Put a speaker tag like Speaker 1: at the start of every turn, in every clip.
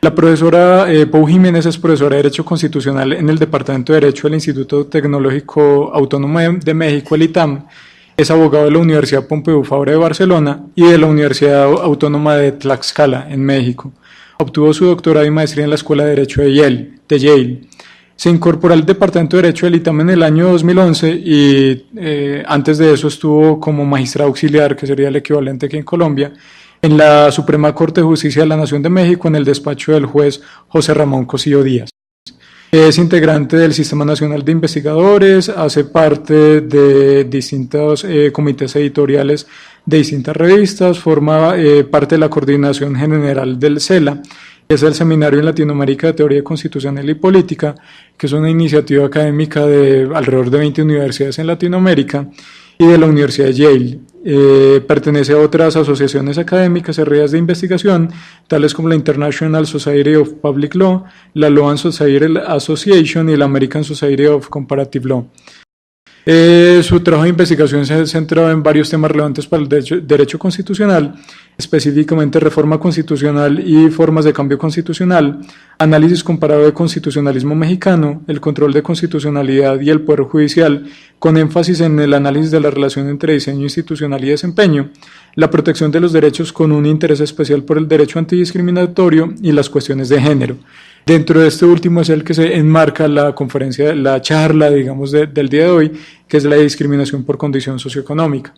Speaker 1: La profesora Pau Jiménez es profesora de Derecho Constitucional en el Departamento de Derecho del Instituto Tecnológico Autónomo de México, el ITAM. Es abogado de la Universidad Pompeu Fabra de Barcelona y de la Universidad Autónoma de Tlaxcala, en México. Obtuvo su doctorado y maestría en la Escuela de Derecho de Yale. Se incorporó al Departamento de Derecho del ITAM en el año 2011 y antes de eso estuvo como magistrado auxiliar, que sería el equivalente aquí en Colombia, en la Suprema Corte de Justicia de la Nación de México, en el despacho del juez José Ramón Cosío Díaz. Es integrante del Sistema Nacional de Investigadores, hace parte de distintos comités editoriales de distintas revistas, forma parte de la Coordinación General del CELA, que es el Seminario en Latinoamérica de Teoría Constitucional y Política, que es una iniciativa académica de alrededor de 20 universidades en Latinoamérica, y de la Universidad de Yale. Pertenece a otras asociaciones académicas y redes de investigación, tales como la International Society of Public Law, la Law and Society Association y la American Society of Comparative Law. Su trabajo de investigación se ha centrado en varios temas relevantes para el derecho constitucional, específicamente reforma constitucional y formas de cambio constitucional, análisis comparado de constitucionalismo mexicano, el control de constitucionalidad y el poder judicial, con énfasis en el análisis de la relación entre diseño institucional y desempeño, la protección de los derechos con un interés especial por el derecho antidiscriminatorio y las cuestiones de género. Dentro de este último es el que se enmarca la conferencia, la charla, digamos, del día de hoy, que es la discriminación por condición socioeconómica.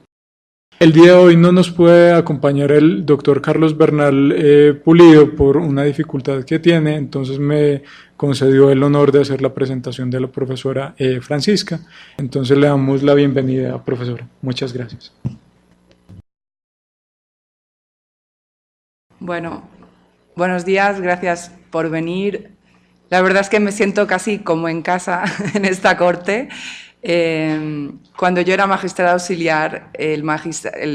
Speaker 1: El día de hoy no nos puede acompañar el doctor Carlos Bernal Pulido por una dificultad que tiene, entonces me concedió el honor de hacer la presentación de la profesora Francisca. Entonces le damos la bienvenida, profesora. Muchas gracias.
Speaker 2: Bueno, buenos días, gracias por venir. La verdad es que me siento casi como en casa en esta corte. Cuando yo era magistrada auxiliar, el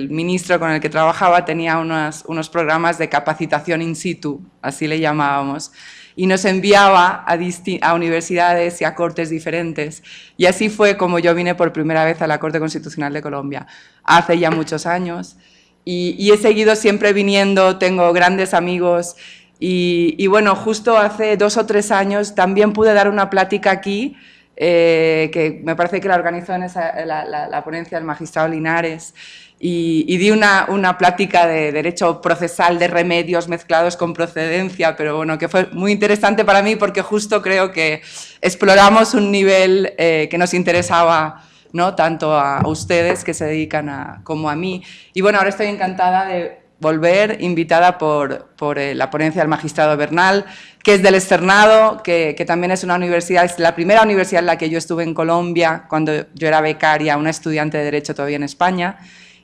Speaker 2: ministro con el que trabajaba tenía unos programas de capacitación in situ, así le llamábamos, y nos enviaba a universidades y a cortes diferentes. Y así fue como yo vine por primera vez a la Corte Constitucional de Colombia, hace ya muchos años. Y he seguido siempre viniendo, tengo grandes amigos. Y bueno, justo hace 2 o 3 años también pude dar una plática aquí, que me parece que la organizó en la ponencia del magistrado Linares, y di una plática de derecho procesal de remedios mezclados con procedencia, pero bueno, que fue muy interesante para mí porque justo creo que exploramos un nivel que nos interesaba, ¿no?, tanto a ustedes que se dedican como a mí. Y bueno, ahora estoy encantada de volver, invitada por la ponencia del magistrado Bernal, que es del Externado, que también es una universidad, es la primera universidad en la que yo estuve en Colombia, cuando yo era becaria, una estudiante de Derecho todavía en España,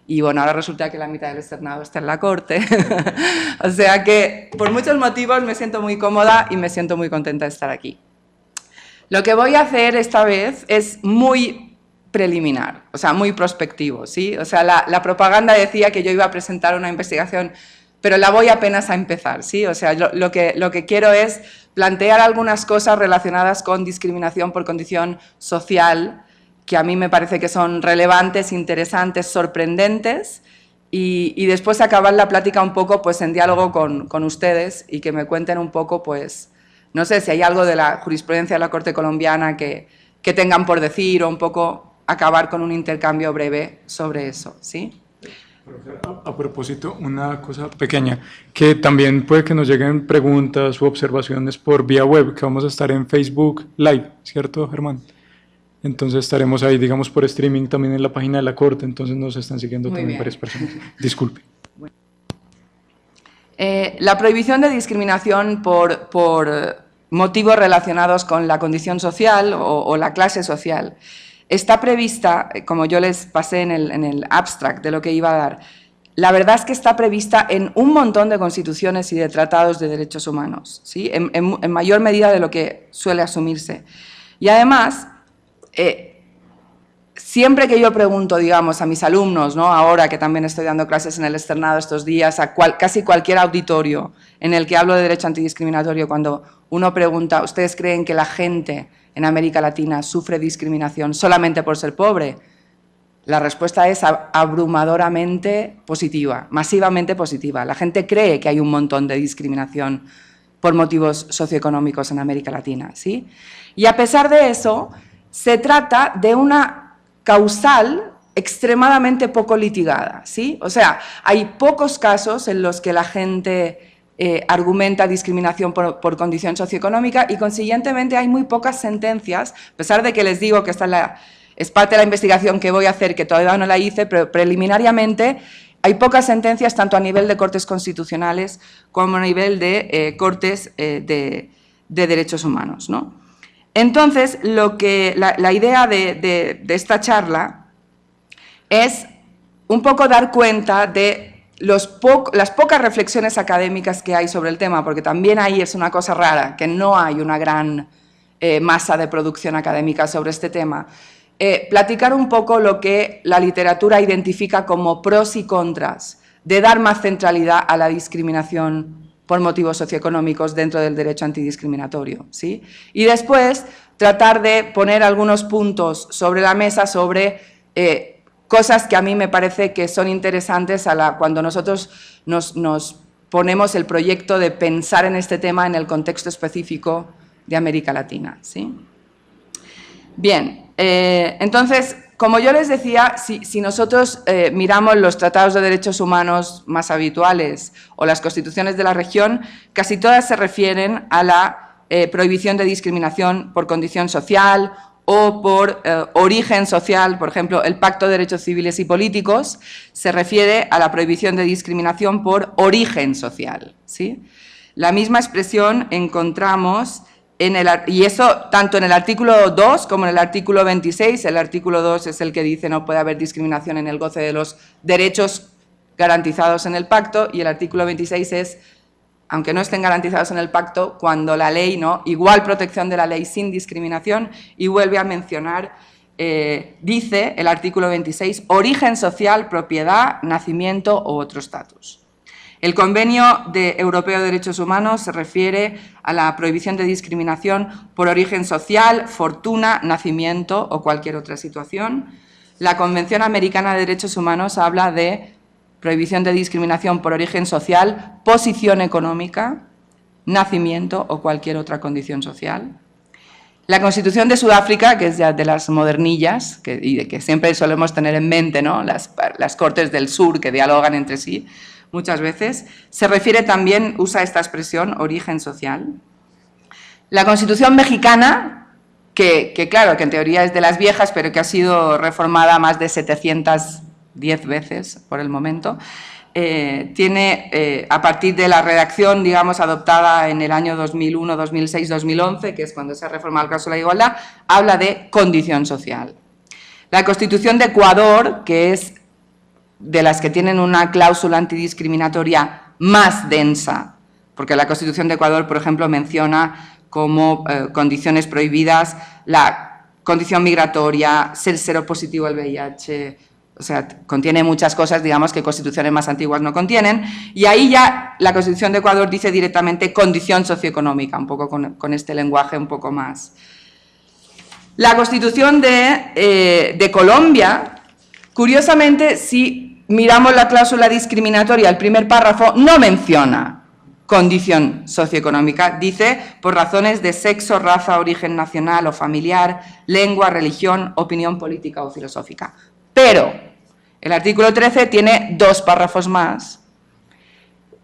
Speaker 2: y bueno, ahora resulta que la mitad del Externado está en la Corte. O sea que, por muchos motivos, me siento muy cómoda y me siento muy contenta de estar aquí. Lo que voy a hacer esta vez es muy preliminar, o sea, muy prospectivo, ¿sí? O sea, la propaganda decía que yo iba a presentar una investigación, pero la voy apenas a empezar, ¿sí? O sea, lo que quiero es plantear algunas cosas relacionadas con discriminación por condición social, que a mí me parece que son relevantes, interesantes, sorprendentes, y después acabar la plática un poco pues en diálogo con ustedes y que me cuenten un poco, pues, no sé, si hay algo de la jurisprudencia de la Corte colombiana que tengan por decir, o un poco acabar con un intercambio breve sobre eso, ¿sí?
Speaker 1: A propósito, una cosa pequeña, que también puede que nos lleguen preguntas u observaciones por vía web, que vamos a estar en Facebook Live, ¿cierto, Germán? Entonces estaremos ahí, digamos, por streaming también en la página de la Corte, entonces nos están siguiendo también varias personas. Disculpe.
Speaker 2: Bueno. La prohibición de discriminación por motivos relacionados con la condición social o la clase social está prevista, como yo les pasé en el abstract de lo que iba a dar, la verdad es que está prevista en un montón de constituciones y de tratados de derechos humanos, ¿sí? En mayor medida de lo que suele asumirse. Y además, siempre que yo pregunto, digamos, a mis alumnos, ¿no?, ahora que también estoy dando clases en el Externado estos días, a casi cualquier auditorio en el que hablo de derecho antidiscriminatorio, cuando uno pregunta, ¿ustedes creen que la gente en América Latina sufre discriminación solamente por ser pobre? La respuesta es abrumadoramente positiva, masivamente positiva. La gente cree que hay un montón de discriminación por motivos socioeconómicos en América Latina, ¿sí? Y a pesar de eso, se trata de una causal extremadamente poco litigada, ¿sí? O sea, hay pocos casos en los que la gente argumenta discriminación por condición socioeconómica y, consiguientemente, hay muy pocas sentencias, a pesar de que les digo que esta es parte de la investigación que voy a hacer, que todavía no la hice, pero preliminariamente hay pocas sentencias tanto a nivel de cortes constitucionales como a nivel de cortes de derechos humanos, ¿no? Entonces, la idea de esta charla es un poco dar cuenta de las pocas reflexiones académicas que hay sobre el tema, porque también ahí es una cosa rara, que no hay una gran masa de producción académica sobre este tema. Platicar un poco lo que la literatura identifica como pros y contras de dar más centralidad a la discriminación por motivos socioeconómicos dentro del derecho antidiscriminatorio, ¿sí? Y después tratar de poner algunos puntos sobre la mesa sobre cosas que a mí me parece que son interesantes cuando nosotros nos ponemos el proyecto de pensar en este tema en el contexto específico de América Latina, ¿sí? Bien, entonces, como yo les decía, si nosotros miramos los tratados de derechos humanos más habituales o las constituciones de la región, casi todas se refieren a la prohibición de discriminación por condición social o por origen social. Por ejemplo, el Pacto de Derechos Civiles y Políticos se refiere a la prohibición de discriminación por origen social, ¿sí? La misma expresión encontramos y eso tanto en el artículo 2 como en el artículo 26. El artículo 2 es el que dice no puede haber discriminación en el goce de los derechos garantizados en el pacto, y el artículo 26 es, aunque no estén garantizados en el pacto, cuando la ley, ¿no? Igual protección de la ley sin discriminación, y vuelve a mencionar, dice el artículo 26, origen social, propiedad, nacimiento u otro estatus. El Convenio Europeo de Derechos Humanos se refiere a la prohibición de discriminación por origen social, fortuna, nacimiento o cualquier otra situación. La Convención Americana de Derechos Humanos habla de prohibición de discriminación por origen social, posición económica, nacimiento o cualquier otra condición social. La Constitución de Sudáfrica, que es ya de las modernillas, y de que siempre solemos tener en mente, ¿no? Las Cortes del Sur que dialogan entre sí muchas veces, se refiere también, usa esta expresión, origen social. La Constitución mexicana, que claro, que en teoría es de las viejas, pero que ha sido reformada más de 710 veces por el momento, tiene, a partir de la redacción, digamos, adoptada en el año 2001, 2006, 2011, que es cuando se ha reformado la cláusula de igualdad, habla de condición social. La Constitución de Ecuador, que es de las que tienen una cláusula antidiscriminatoria más densa, porque la Constitución de Ecuador, por ejemplo, menciona como condiciones prohibidas la condición migratoria, ser seropositivo al VIH, o sea, contiene muchas cosas, digamos, que constituciones más antiguas no contienen, y ahí ya la Constitución de Ecuador dice directamente condición socioeconómica, un poco con este lenguaje un poco más. La Constitución de Colombia, curiosamente, si miramos la cláusula discriminatoria, el primer párrafo no menciona condición socioeconómica, dice por razones de sexo, raza, origen nacional o familiar, lengua, religión, opinión política o filosófica. Pero el artículo 13 tiene 2 párrafos más,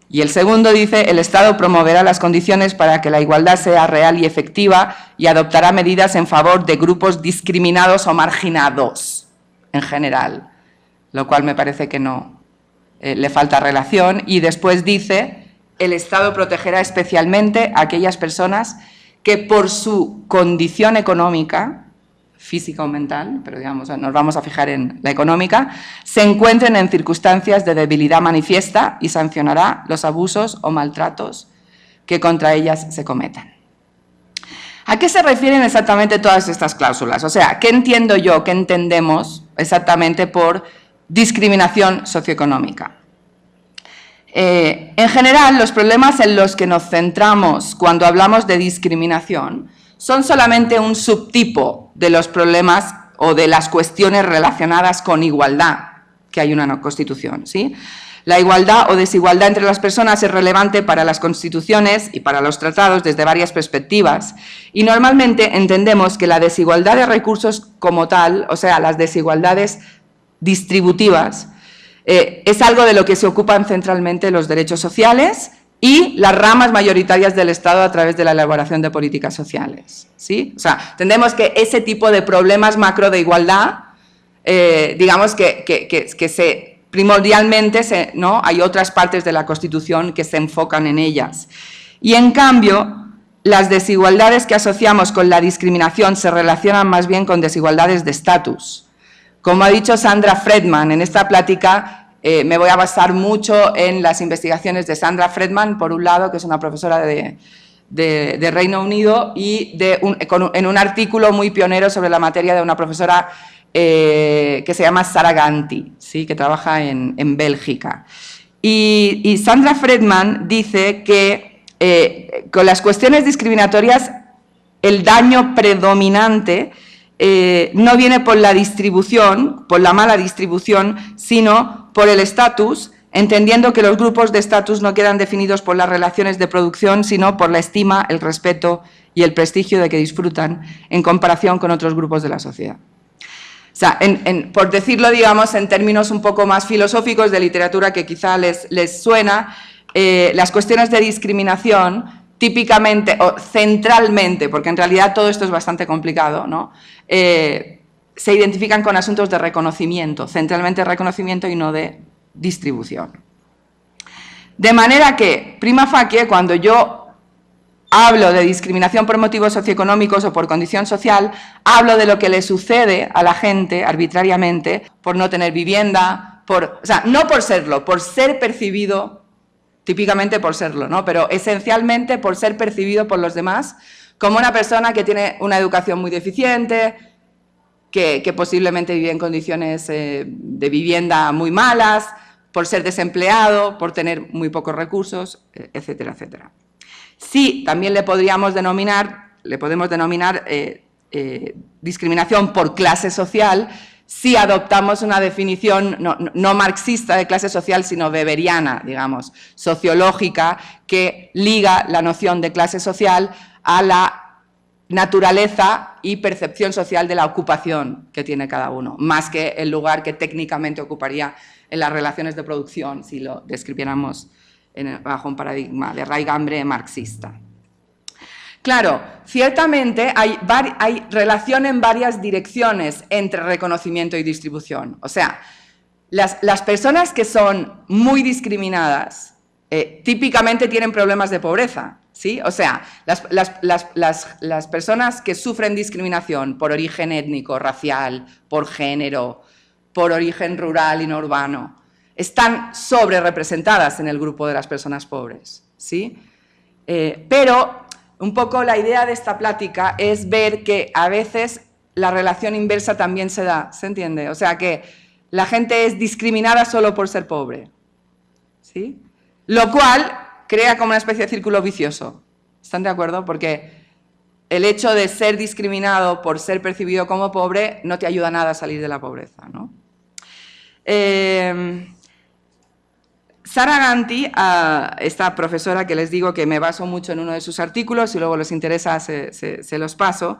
Speaker 2: y el segundo dice: el Estado promoverá las condiciones para que la igualdad sea real y efectiva y adoptará medidas en favor de grupos discriminados o marginados en general, lo cual me parece que no, le falta relación. Y después dice: el Estado protegerá especialmente a aquellas personas que por su condición económica, física o mental, pero digamos, nos vamos a fijar en la económica, se encuentren en circunstancias de debilidad manifiesta, y sancionará los abusos o maltratos que contra ellas se cometan. ¿A qué se refieren exactamente todas estas cláusulas? O sea, ¿qué entiendo yo, qué entendemos exactamente por discriminación socioeconómica? En general, los problemas en los que nos centramos cuando hablamos de discriminación son solamente un subtipo de los problemas o de las cuestiones relacionadas con igualdad que hay en una Constitución, ¿sí? La igualdad o desigualdad entre las personas es relevante para las constituciones y para los tratados desde varias perspectivas y normalmente entendemos que la desigualdad de recursos como tal, o sea, las desigualdades distributivas, es algo de lo que se ocupan centralmente los derechos sociales y las ramas mayoritarias del Estado a través de la elaboración de políticas sociales, ¿sí? O sea, entendemos que ese tipo de problemas macro de igualdad, digamos que primordialmente ¿no? hay otras partes de la Constitución que se enfocan en ellas. Y en cambio, las desigualdades que asociamos con la discriminación se relacionan más bien con desigualdades de estatus. Como ha dicho Sandra Fredman en esta plática, me voy a basar mucho en las investigaciones de Sandra Fredman, por un lado, que es una profesora de Reino Unido, y en un artículo muy pionero sobre la materia de una profesora que se llama Sara Ganti, ¿sí? Que trabaja en Bélgica. Y Sandra Fredman dice que con las cuestiones discriminatorias el daño predominante no viene por la distribución, por la mala distribución, sino por el estatus, entendiendo que los grupos de estatus no quedan definidos por las relaciones de producción, sino por la estima, el respeto y el prestigio de que disfrutan en comparación con otros grupos de la sociedad. O sea, por decirlo, digamos, en términos un poco más filosóficos de literatura que quizá les suena, las cuestiones de discriminación típicamente o centralmente, porque en realidad todo esto es bastante complicado, ¿no? Se identifican con asuntos de reconocimiento, centralmente reconocimiento y no de distribución. De manera que, prima facie, cuando yo hablo de discriminación por motivos socioeconómicos o por condición social, hablo de lo que le sucede a la gente arbitrariamente por no tener vivienda, o sea, no por serlo, por ser percibido, típicamente por serlo, ¿no? Pero esencialmente por ser percibido por los demás como una persona que tiene una educación muy deficiente, que posiblemente vive en condiciones de vivienda muy malas, por ser desempleado, por tener muy pocos recursos, etcétera, etcétera. Sí, también le podemos denominar discriminación por clase social si adoptamos una definición no marxista de clase social, sino weberiana, digamos, sociológica, que liga la noción de clase social a la naturaleza y percepción social de la ocupación que tiene cada uno, más que el lugar que técnicamente ocuparía en las relaciones de producción, si lo describiéramos bajo un paradigma de raigambre marxista. Claro, ciertamente hay relación en varias direcciones entre reconocimiento y distribución. O sea, las personas que son muy discriminadas típicamente tienen problemas de pobreza, ¿sí? O sea, las personas que sufren discriminación por origen étnico, racial, por género, por origen rural y no urbano, están sobrerepresentadas en el grupo de las personas pobres, ¿sí? Pero un poco la idea de esta plática es ver que a veces la relación inversa también se da, ¿se entiende? O sea, que la gente es discriminada solo por ser pobre, ¿sí? Lo cual crea como una especie de círculo vicioso, ¿están de acuerdo? Porque el hecho de ser discriminado por ser percibido como pobre no te ayuda nada a salir de la pobreza, ¿no? Sara Ganti, esta profesora que les digo que me baso mucho en uno de sus artículos y luego les interesa se los paso,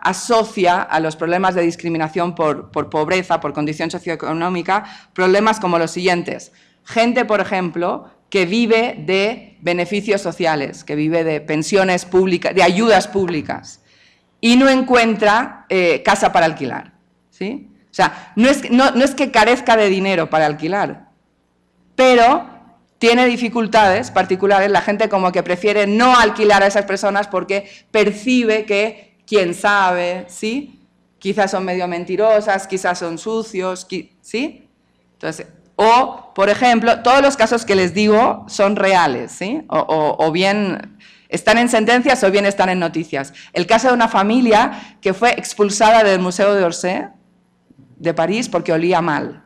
Speaker 2: asocia a los problemas de discriminación por pobreza, por condición socioeconómica, problemas como los siguientes. Gente, por ejemplo, que vive de beneficios sociales, que vive de pensiones públicas, de ayudas públicas, y no encuentra casa para alquilar, ¿sí? O sea, no es que carezca de dinero para alquilar, pero tiene dificultades particulares, la gente como que prefiere no alquilar a esas personas porque percibe que, quién sabe, ¿sí? Quizás son medio mentirosas, quizás son sucios, ¿sí? Entonces, o, por ejemplo, todos los casos que les digo son reales, ¿sí? O bien están en sentencias o bien están en noticias. El caso de una familia que fue expulsada del Museo de Orsay de París porque olía mal,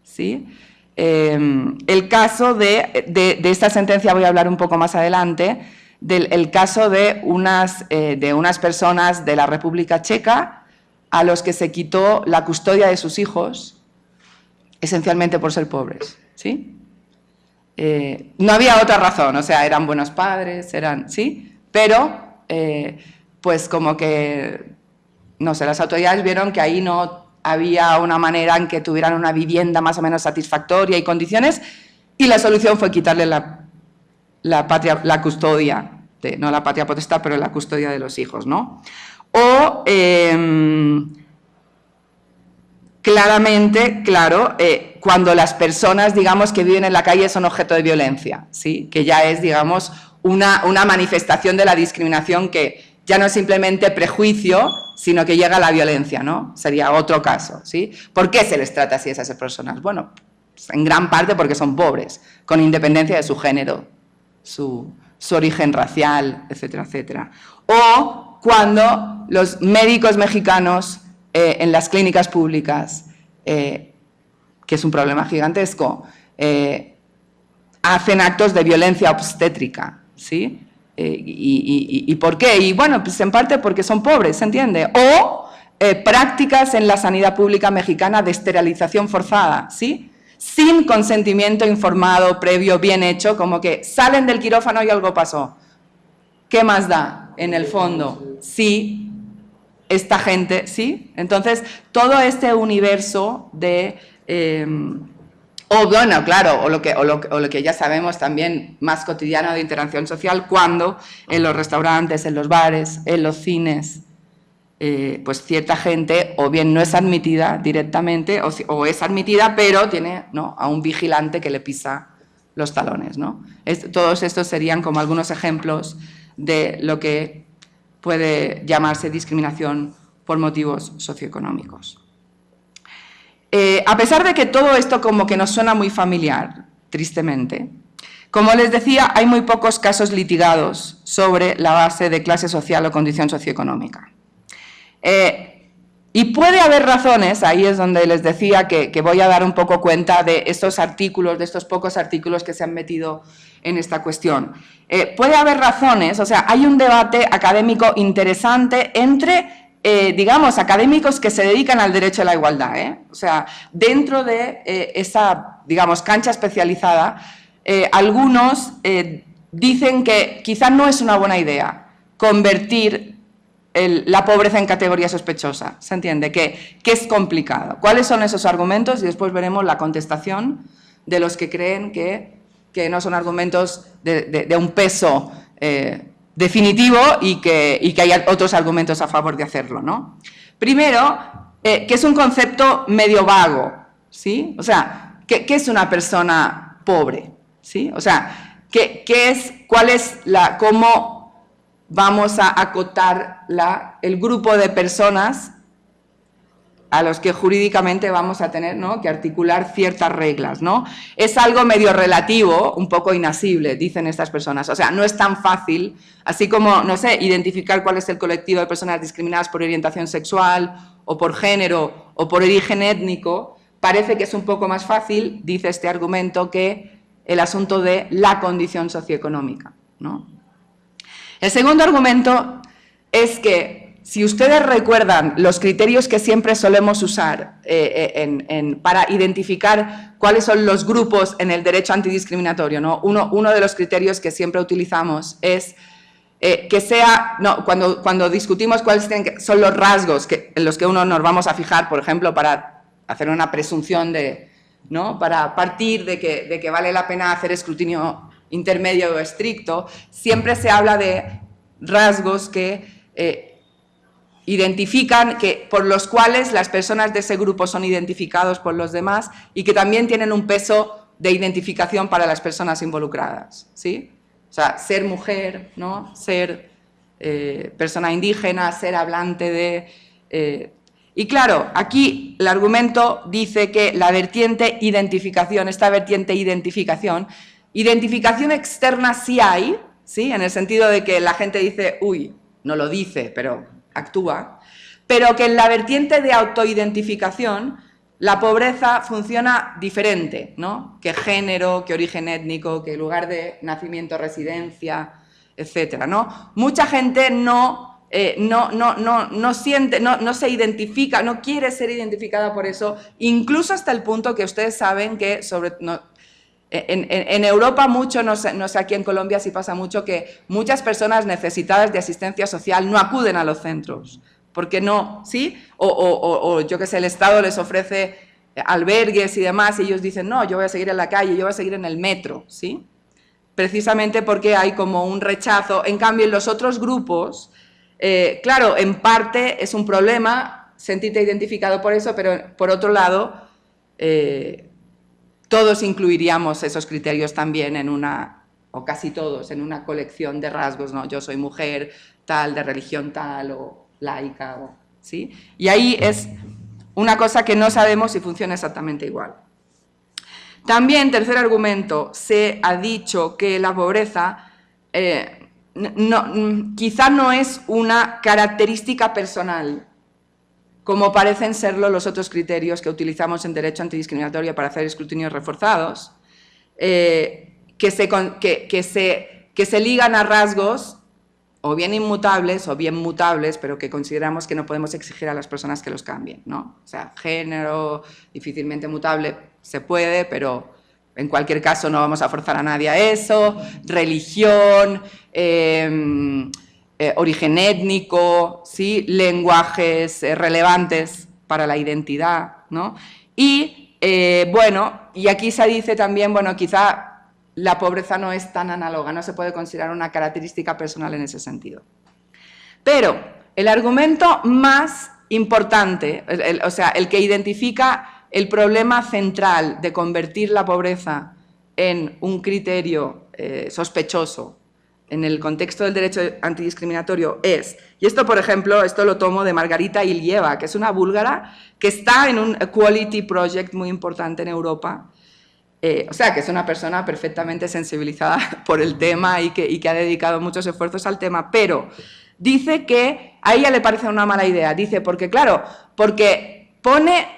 Speaker 2: ¿sí? El caso de esta sentencia voy a hablar un poco más adelante, el caso de unas personas de la República Checa a los que se quitó la custodia de sus hijos esencialmente por ser pobres, ¿sí? No había otra razón, o sea, eran buenos padres, ¿sí? Pero, pues como que, no sé, las autoridades vieron que ahí no había una manera en que tuvieran una vivienda más o menos satisfactoria y condiciones, y la solución fue quitarle la custodia, no la patria potestad, pero la custodia de los hijos, ¿no? O, claramente, claro, cuando las personas, digamos, que viven en la calle son objeto de violencia, ¿sí? Que ya es, digamos, una manifestación de la discriminación que ya no es simplemente prejuicio, sino que llega a la violencia, ¿no? Sería otro caso, ¿sí? ¿Por qué se les trata así a esas personas? Bueno, en gran parte porque son pobres, con independencia de su género, su origen racial, etcétera, etcétera. O cuando los médicos mexicanos en las clínicas públicas, que es un problema gigantesco, hacen actos de violencia obstétrica, ¿sí? ¿Y por qué? Y bueno, pues en parte porque son pobres, ¿se entiende? O prácticas en la sanidad pública mexicana de esterilización forzada, ¿sí? Sin consentimiento informado, previo, bien hecho, como que salen del quirófano y algo pasó. ¿Qué más da, en el fondo? Sí. Esta gente, ¿sí? Entonces, todo este universo de... o bueno, claro, o lo que ya sabemos también más cotidiano de interacción social, cuando en los restaurantes, en los bares, en los cines, pues cierta gente o bien no es admitida directamente o es admitida, pero tiene, ¿no?, a un vigilante que le pisa los talones, ¿no? Todos estos serían como algunos ejemplos de lo que puede llamarse discriminación por motivos socioeconómicos. A pesar de que todo esto como que nos suena muy familiar, tristemente, como les decía, hay muy pocos casos litigados sobre la base de clase social o condición socioeconómica. Y puede haber razones, ahí es donde les decía que voy a dar un poco cuenta de estos artículos, de estos pocos artículos que se han metido en esta cuestión. Puede haber razones, o sea, hay un debate académico interesante entre, digamos, académicos que se dedican al derecho a la igualdad, o sea, dentro de esa, digamos, cancha especializada, algunos dicen que quizá no es una buena idea convertir la pobreza en categoría sospechosa, ¿se entiende? Que es complicado. ¿Cuáles son esos argumentos? Y después veremos la contestación de los que creen que no son argumentos de un peso definitivo y que hay otros argumentos a favor de hacerlo, ¿no? Primero, que es un concepto medio vago, ¿sí? O sea, ¿qué es una persona pobre? ¿Sí? O sea, cómo vamos a acotar el grupo de personas a los que jurídicamente vamos a tener, ¿no?, que articular ciertas reglas, ¿no? Es algo medio relativo, un poco inasible, dicen estas personas. O sea, no es tan fácil, así como, no sé, identificar cuál es el colectivo de personas discriminadas por orientación sexual o por género o por origen étnico, parece que es un poco más fácil, dice este argumento, que el asunto de la condición socioeconómica, ¿no? El segundo argumento es que, si ustedes recuerdan los criterios que siempre solemos usar para identificar cuáles son los grupos en el derecho antidiscriminatorio, ¿no? Uno de los criterios que siempre utilizamos es que sea, no, cuando discutimos cuáles son los rasgos en los que uno nos vamos a fijar, por ejemplo, para hacer una presunción ¿no?, para partir de que vale la pena hacer escrutinio intermedio o estricto, siempre se habla de rasgos que identifican, por los cuales las personas de ese grupo son identificados por los demás y que también tienen un peso de identificación para las personas involucradas, ¿sí? O sea, ser mujer, ¿no?, ser persona indígena, ser hablante de... y claro, aquí el argumento dice que la vertiente identificación, identificación externa sí hay, ¿sí?, en el sentido de que la gente dice, uy, no lo dice, pero actúa, pero que en la vertiente de autoidentificación la pobreza funciona diferente, ¿no?, que género, que origen étnico, que lugar de nacimiento, residencia, etcétera, ¿no? Mucha gente no no siente, no se identifica, no quiere ser identificada por eso, incluso hasta el punto que ustedes saben que en Europa mucho, no sé aquí en Colombia si pasa mucho, que muchas personas necesitadas de asistencia social no acuden a los centros, porque no, ¿sí? O yo qué sé, el Estado les ofrece albergues y demás, y ellos dicen, no, yo voy a seguir en la calle, yo voy a seguir en el metro, ¿sí? Precisamente porque hay como un rechazo. En cambio, en los otros grupos, claro, en parte es un problema sentirte identificado por eso, pero por otro lado, todos incluiríamos esos criterios también en una, o casi todos, en una colección de rasgos, ¿no? Yo soy mujer, tal, de religión tal, o laica, ¿sí? Y ahí es una cosa que no sabemos si funciona exactamente igual. También, tercer argumento, se ha dicho que la pobreza quizá no es una característica personal, como parecen serlo los otros criterios que utilizamos en derecho antidiscriminatorio para hacer escrutinios reforzados, que se ligan a rasgos o bien inmutables o bien mutables, pero que consideramos que no podemos exigir a las personas que los cambien, ¿no? O sea, género, difícilmente mutable, se puede, pero en cualquier caso no vamos a forzar a nadie a eso, religión, origen étnico, ¿sí? Lenguajes relevantes para la identidad, ¿no? Y, bueno, y aquí se dice también, bueno, quizá la pobreza no es tan análoga, no se puede considerar una característica personal en ese sentido. Pero el argumento más importante, o sea, el que identifica el problema central de convertir la pobreza en un criterio sospechoso en el contexto del derecho antidiscriminatorio es, y esto, por ejemplo, esto lo tomo de Margarita Ilieva, que es una búlgara que está en un Equality Project muy importante en Europa, o sea, que es una persona perfectamente sensibilizada por el tema y que ha dedicado muchos esfuerzos al tema, pero dice que a ella le parece una mala idea, dice, porque claro, porque pone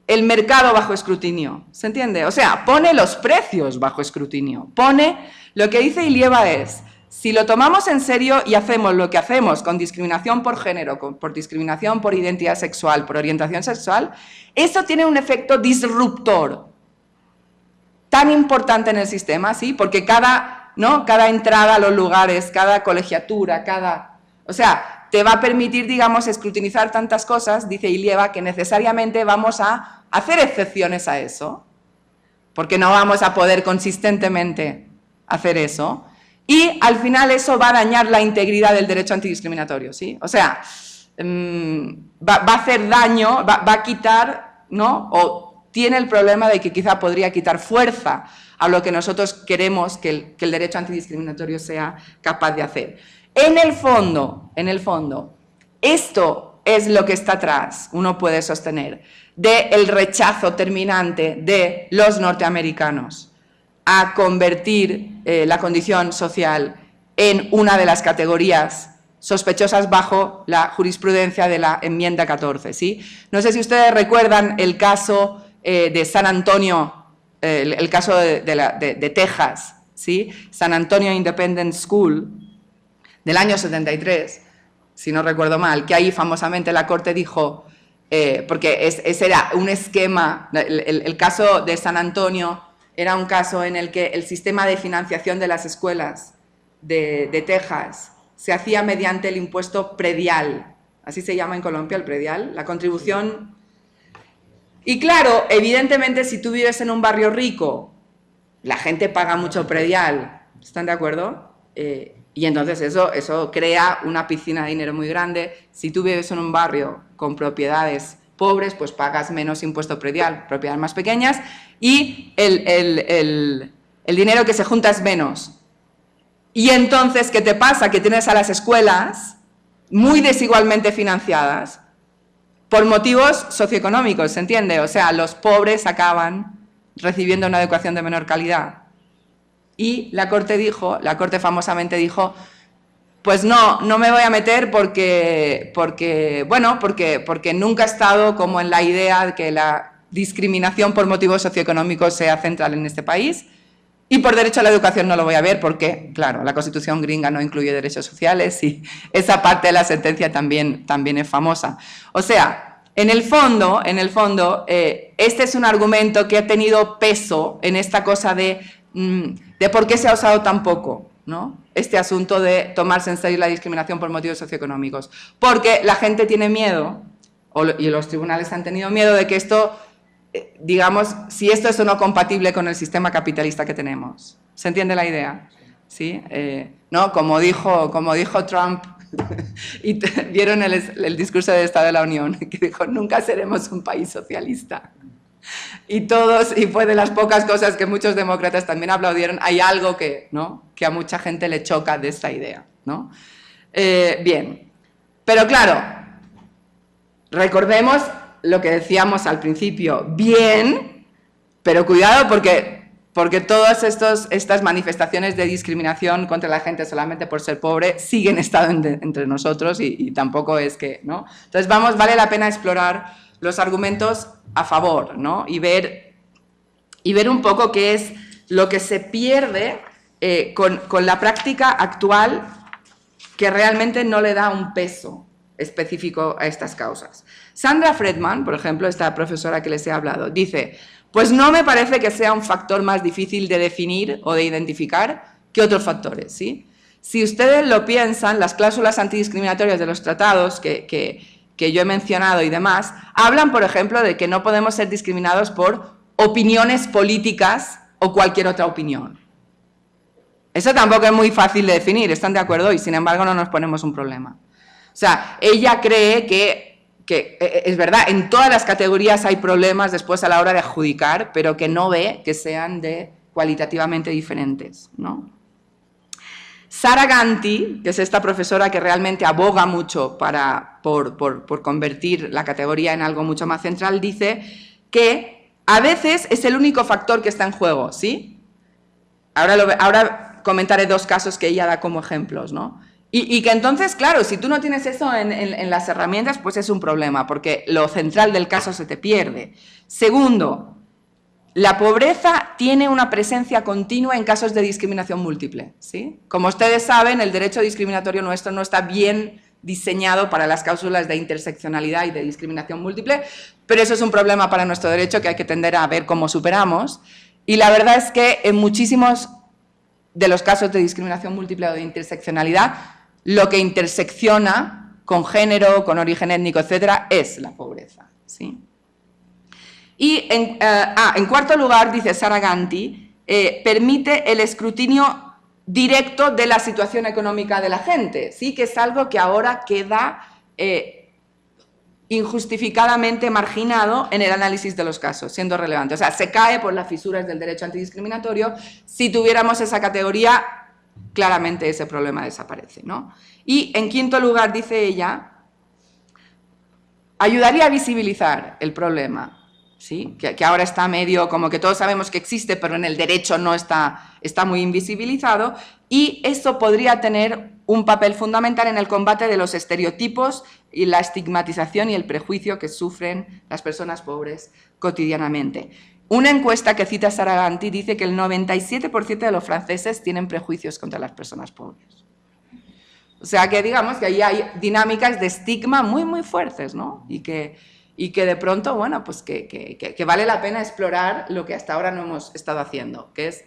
Speaker 2: el mercado bajo escrutinio, ¿se entiende? O sea, pone los precios bajo escrutinio, lo que dice Ilieva es, si lo tomamos en serio y hacemos lo que hacemos con discriminación por género, por discriminación por identidad sexual, por orientación sexual, eso tiene un efecto disruptor tan importante en el sistema, ¿sí? Porque cada entrada a los lugares, cada colegiatura, o sea, te va a permitir, digamos, escrutinizar tantas cosas, dice Ilieva, que necesariamente vamos a hacer excepciones a eso, porque no vamos a poder consistentemente hacer eso, y al final eso va a dañar la integridad del derecho antidiscriminatorio, ¿sí? O sea, va a hacer daño, va a quitar, ¿no? O tiene el problema de que quizá podría quitar fuerza a lo que nosotros queremos que el derecho antidiscriminatorio sea capaz de hacer. En el fondo, esto es lo que está atrás, uno puede sostener, del rechazo terminante de los norteamericanos a convertir la condición social en una de las categorías sospechosas bajo la jurisprudencia de la enmienda 14, ¿sí? No sé si ustedes recuerdan el caso de San Antonio, el caso de Texas, ¿sí? San Antonio Independent School, del año 73, si no recuerdo mal, que ahí famosamente la Corte dijo, porque ese era un esquema, el caso de San Antonio era un caso en el que el sistema de financiación de las escuelas de Texas se hacía mediante el impuesto predial, así se llama en Colombia el predial, la contribución. Y claro, evidentemente si tú vives en un barrio rico, la gente paga mucho predial, ¿están de acuerdo? Y entonces eso crea una piscina de dinero muy grande. Si tú vives en un barrio con propiedades pobres, pues pagas menos impuesto predial, propiedades más pequeñas, y el dinero que se junta es menos. Y entonces, ¿qué te pasa? Que tienes a las escuelas muy desigualmente financiadas por motivos socioeconómicos, ¿se entiende? O sea, los pobres acaban recibiendo una educación de menor calidad. Y la Corte famosamente dijo, pues no me voy a meter porque nunca he estado como en la idea de que la discriminación por motivos socioeconómicos sea central en este país. Y por derecho a la educación no lo voy a ver porque, claro, la Constitución gringa no incluye derechos sociales y esa parte de la sentencia también es famosa. O sea, en el fondo, este es un argumento que ha tenido peso en esta cosa de por qué se ha usado tan poco, ¿no? Este asunto de tomarse en serio la discriminación por motivos socioeconómicos. Porque la gente tiene miedo, y los tribunales han tenido miedo de que esto, digamos, si esto es o no compatible con el sistema capitalista que tenemos. ¿Se entiende la idea? ¿Sí? ¿No? Como dijo Trump, y vieron el discurso del Estado de la Unión, que dijo, nunca seremos un país socialista. Y fue de las pocas cosas que muchos demócratas también aplaudieron. Hay algo que, ¿no?, que a mucha gente le choca de esta idea, ¿no? Bien, pero claro, recordemos lo que decíamos al principio, bien, pero cuidado porque todas estas manifestaciones de discriminación contra la gente solamente por ser pobre siguen estando entre nosotros y tampoco es que, ¿no? Entonces vale la pena explorar los argumentos a favor, ¿no? Y ver un poco qué es lo que se pierde con la práctica actual que realmente no le da un peso específico a estas causas. Sandra Friedman, por ejemplo, esta profesora que les he hablado, dice, pues no me parece que sea un factor más difícil de definir o de identificar que otros factores, ¿sí? Si ustedes lo piensan, las cláusulas antidiscriminatorias de los tratados que yo he mencionado y demás, hablan, por ejemplo, de que no podemos ser discriminados por opiniones políticas o cualquier otra opinión. Eso tampoco es muy fácil de definir, ¿están de acuerdo? Y sin embargo no nos ponemos un problema. O sea, ella cree que es verdad, en todas las categorías hay problemas después a la hora de adjudicar, pero que no ve que sean cualitativamente diferentes, ¿no? Sara Ganti, que es esta profesora que realmente aboga mucho por convertir la categoría en algo mucho más central, dice que a veces es el único factor que está en juego, ¿sí? Ahora comentaré dos casos que ella da como ejemplos, ¿no? Y que entonces, claro, si tú no tienes eso en las herramientas, pues es un problema, porque lo central del caso se te pierde. Segundo, la pobreza tiene una presencia continua en casos de discriminación múltiple, ¿sí? Como ustedes saben, el derecho discriminatorio nuestro no está bien diseñado para las cláusulas de interseccionalidad y de discriminación múltiple, pero eso es un problema para nuestro derecho que hay que tender a ver cómo superamos. Y la verdad es que en muchísimos de los casos de discriminación múltiple o de interseccionalidad, lo que intersecciona con género, con origen étnico, etcétera, es la pobreza, ¿sí? Y en cuarto lugar, dice Sara Ganti, permite el escrutinio directo de la situación económica de la gente, ¿sí? Que es algo que ahora queda injustificadamente marginado en el análisis de los casos, siendo relevante. O sea, se cae por las fisuras del derecho antidiscriminatorio. Si tuviéramos esa categoría, claramente ese problema desaparece, ¿no? Y en quinto lugar, dice ella, ayudaría a visibilizar el problema, ¿sí? Que ahora está medio, como que todos sabemos que existe, pero en el derecho no está muy invisibilizado, y eso podría tener un papel fundamental en el combate de los estereotipos y la estigmatización y el prejuicio que sufren las personas pobres cotidianamente. Una encuesta que cita Sara Ganti dice que el 97% de los franceses tienen prejuicios contra las personas pobres. O sea que digamos que ahí hay dinámicas de estigma muy, muy fuertes, ¿no? Y que de pronto, bueno, pues que vale la pena explorar lo que hasta ahora no hemos estado haciendo, que es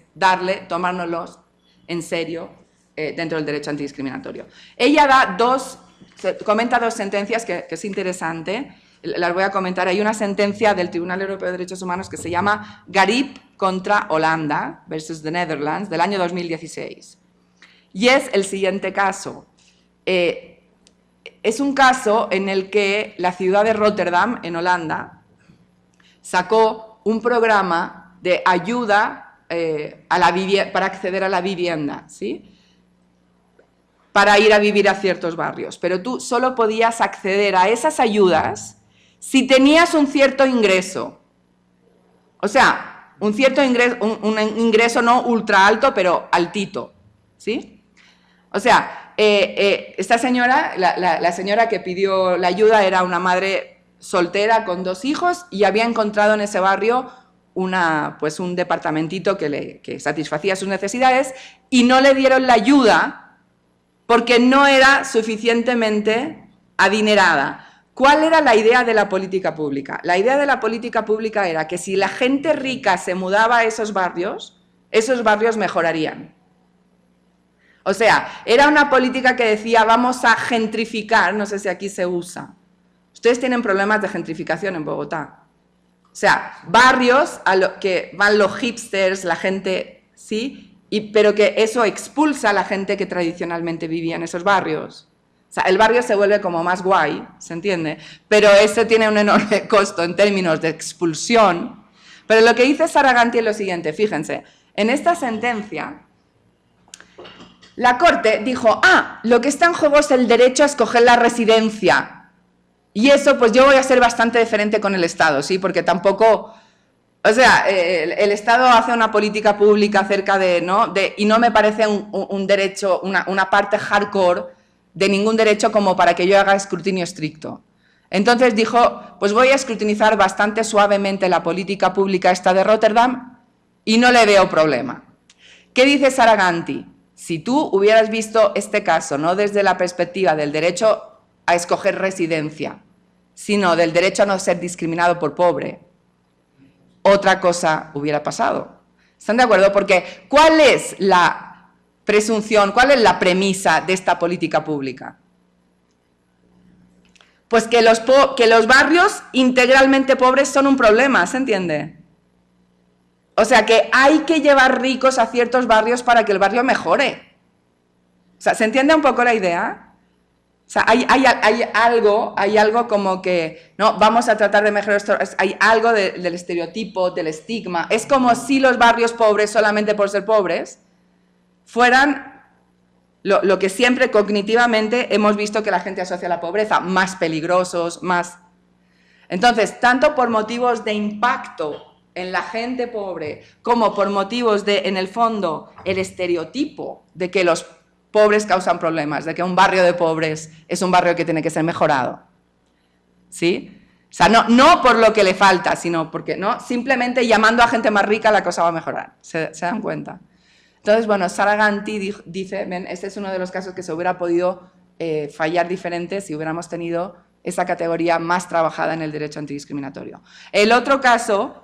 Speaker 2: tomárnoslos en serio dentro del derecho antidiscriminatorio. Ella comenta dos sentencias que es interesante, las voy a comentar. Hay una sentencia del Tribunal Europeo de Derechos Humanos que se llama Garib contra Holanda versus the Netherlands, del año 2016. Y es el siguiente caso. Es un caso en el que la ciudad de Rotterdam, en Holanda, sacó un programa de ayuda para acceder a la vivienda, ¿sí? Para ir a vivir a ciertos barrios. Pero tú solo podías acceder a esas ayudas si tenías un cierto ingreso. O sea, un ingreso no ultra alto, pero altito, ¿sí? O sea, esta señora, la señora que pidió la ayuda era una madre soltera con 2 hijos y había encontrado en ese barrio pues un departamentito que satisfacía sus necesidades y no le dieron la ayuda porque no era suficientemente adinerada. ¿Cuál era la idea de la política pública? La idea de la política pública era que si la gente rica se mudaba a esos barrios mejorarían. O sea, era una política que decía vamos a gentrificar, no sé si aquí se usa. Ustedes tienen problemas de gentrificación en Bogotá. O sea, barrios a lo que van los hipsters, la gente, ¿sí? Pero que eso expulsa a la gente que tradicionalmente vivía en esos barrios. O sea, el barrio se vuelve como más guay, ¿se entiende? Pero eso tiene un enorme costo en términos de expulsión. Pero lo que dice Saraganti es lo siguiente, fíjense, en esta sentencia, la Corte dijo, lo que está en juego es el derecho a escoger la residencia. Y eso, pues yo voy a ser bastante diferente con el Estado, ¿sí? Porque tampoco... O sea, el Estado hace una política pública acerca de, ¿no? Y no me parece un derecho, una parte hardcore de ningún derecho como para que yo haga escrutinio estricto. Entonces dijo, pues voy a escrutinizar bastante suavemente la política pública esta de Rotterdam y no le veo problema. ¿Qué dice Saraganti? Si tú hubieras visto este caso, no desde la perspectiva del derecho a escoger residencia, sino del derecho a no ser discriminado por pobre, otra cosa hubiera pasado. ¿Están de acuerdo? Porque ¿cuál es la presunción, cuál es la premisa de esta política pública? Pues que los barrios integralmente pobres son un problema, ¿se entiende? O sea, que hay que llevar ricos a ciertos barrios para que el barrio mejore. O sea, ¿se entiende un poco la idea? O sea, hay algo como que, no, vamos a tratar de mejorar esto, hay algo del estereotipo, del estigma. Es como si los barrios pobres, solamente por ser pobres, fueran lo que siempre cognitivamente hemos visto que la gente asocia a la pobreza, más peligrosos, más... Entonces, tanto por motivos de impacto en la gente pobre, como por motivos de, en el fondo, el estereotipo de que los pobres causan problemas, de que un barrio de pobres es un barrio que tiene que ser mejorado. ¿Sí? O sea, no por lo que le falta, sino porque, ¿no? Simplemente llamando a gente más rica la cosa va a mejorar. ¿Se dan cuenta? Entonces, bueno, Saraganti dice, ven, este es uno de los casos que se hubiera podido fallar diferente si hubiéramos tenido esa categoría más trabajada en el derecho antidiscriminatorio. El otro caso...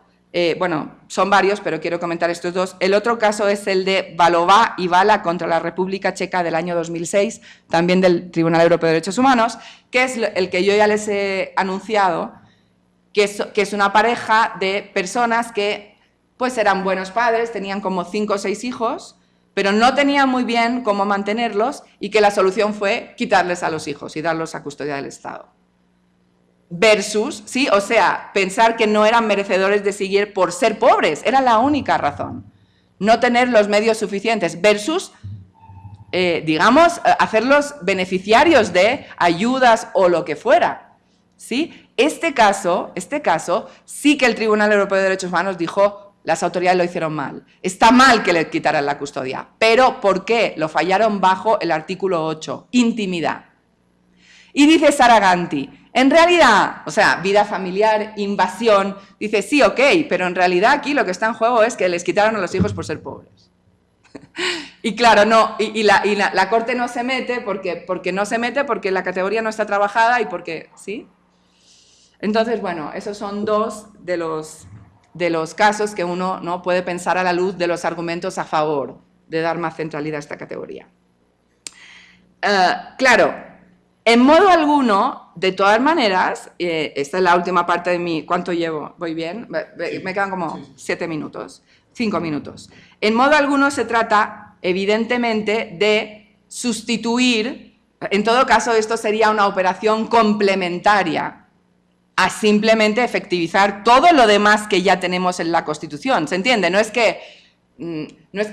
Speaker 2: bueno, son varios, pero quiero comentar estos dos. El otro caso es el de Valová y Vala contra la República Checa del año 2006, también del Tribunal Europeo de Derechos Humanos, que es el que yo ya les he anunciado, que es una pareja de personas que pues eran buenos padres, tenían como 5 o 6 hijos, pero no tenían muy bien cómo mantenerlos y que la solución fue quitarles a los hijos y darlos a custodia del Estado. Versus, ¿sí? O sea, pensar que no eran merecedores de seguir por ser pobres, era la única razón. No tener los medios suficientes, versus, digamos, hacerlos beneficiarios de ayudas o lo que fuera, ¿sí? Este caso, sí que el Tribunal Europeo de Derechos Humanos dijo, las autoridades lo hicieron mal. Está mal que le quitaran la custodia, pero ¿por qué? Lo fallaron bajo el artículo 8, intimidad. Y dice Saraganti, en realidad, o sea, vida familiar, invasión, dice, sí, ok, pero en realidad aquí lo que está en juego es que les quitaron a los hijos por ser pobres. Y claro, no, la Corte no se mete porque no se mete, porque la categoría no está trabajada y porque, ¿sí? Entonces, bueno, esos son dos de los casos que uno, ¿no?, puede pensar a la luz de los argumentos a favor de dar más centralidad a esta categoría. Claro, en modo alguno, de todas maneras, esta es la última parte de mi... ¿Cuánto llevo? ¿Voy bien? Me quedan como 7 minutos, 5 minutos. En modo alguno se trata, evidentemente, de sustituir, en todo caso esto sería una operación complementaria a simplemente efectivizar todo lo demás que ya tenemos en la Constitución, ¿se entiende? No es que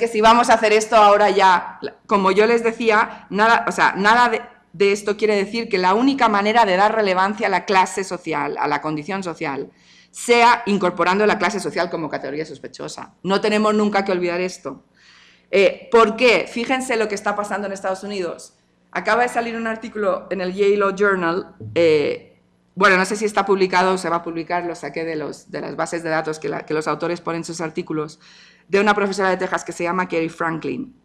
Speaker 2: si vamos a hacer esto ahora ya, como yo les decía, nada, o sea, nada de esto quiere decir que la única manera de dar relevancia a la clase social, a la condición social, sea incorporando la clase social como categoría sospechosa. No tenemos nunca que olvidar esto. ¿Por qué? Fíjense lo que está pasando en Estados Unidos. Acaba de salir un artículo en el Yale Law Journal bueno, no sé si está publicado o se va a publicar, lo saqué de las bases de datos que los autores ponen en sus artículos, de una profesora de Texas que se llama Kerry Franklin,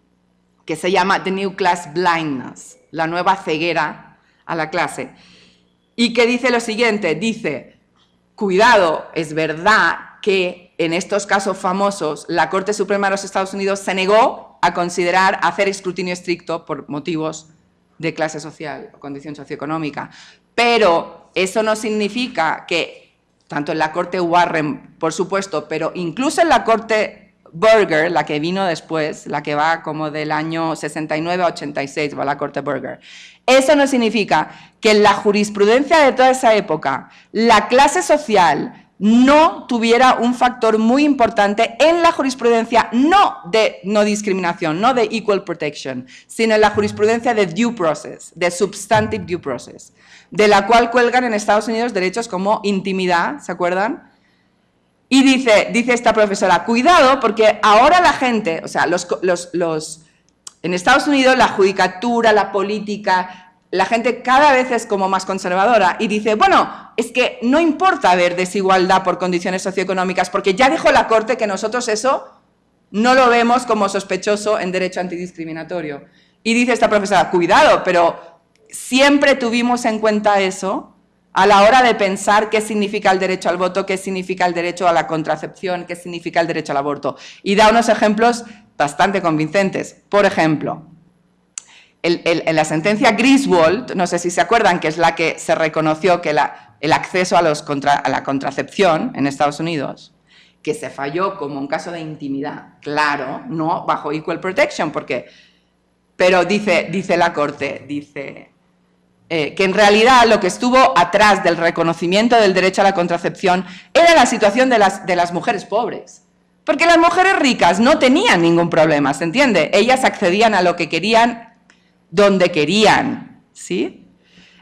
Speaker 2: que se llama The New Class Blindness, la nueva ceguera a la clase, y que dice lo siguiente, dice, cuidado, es verdad que en estos casos famosos la Corte Suprema de los Estados Unidos se negó a considerar hacer escrutinio estricto por motivos de clase social o condición socioeconómica, pero eso no significa que, tanto en la Corte Warren, por supuesto, pero incluso en la Corte Burger, la que vino después, la que va como del año 69 a 86, va la Corte Burger, eso no significa que en la jurisprudencia de toda esa época la clase social no tuviera un factor muy importante en la jurisprudencia no de no discriminación, no de equal protection, sino en la jurisprudencia de due process, de substantive due process, de la cual cuelgan en Estados Unidos derechos como intimidad, ¿se acuerdan? Y dice esta profesora, cuidado porque ahora la gente, o sea, en Estados Unidos la judicatura, la política, la gente cada vez es como más conservadora y dice, bueno, es que no importa haber desigualdad por condiciones socioeconómicas porque ya dijo la Corte que nosotros eso no lo vemos como sospechoso en derecho antidiscriminatorio. Y dice esta profesora, cuidado, pero siempre tuvimos en cuenta eso a la hora de pensar qué significa el derecho al voto, qué significa el derecho a la contracepción, qué significa el derecho al aborto. Y da unos ejemplos bastante convincentes. Por ejemplo, en la sentencia Griswold, no sé si se acuerdan, que es la que se reconoció que el acceso a la contracepción en Estados Unidos, que se falló como un caso de intimidad, claro, no bajo equal protection, pero dice la Corte, que en realidad lo que estuvo atrás del reconocimiento del derecho a la contracepción era la situación de las mujeres pobres. Porque las mujeres ricas no tenían ningún problema, ¿se entiende? Ellas accedían a lo que querían, donde querían, ¿sí?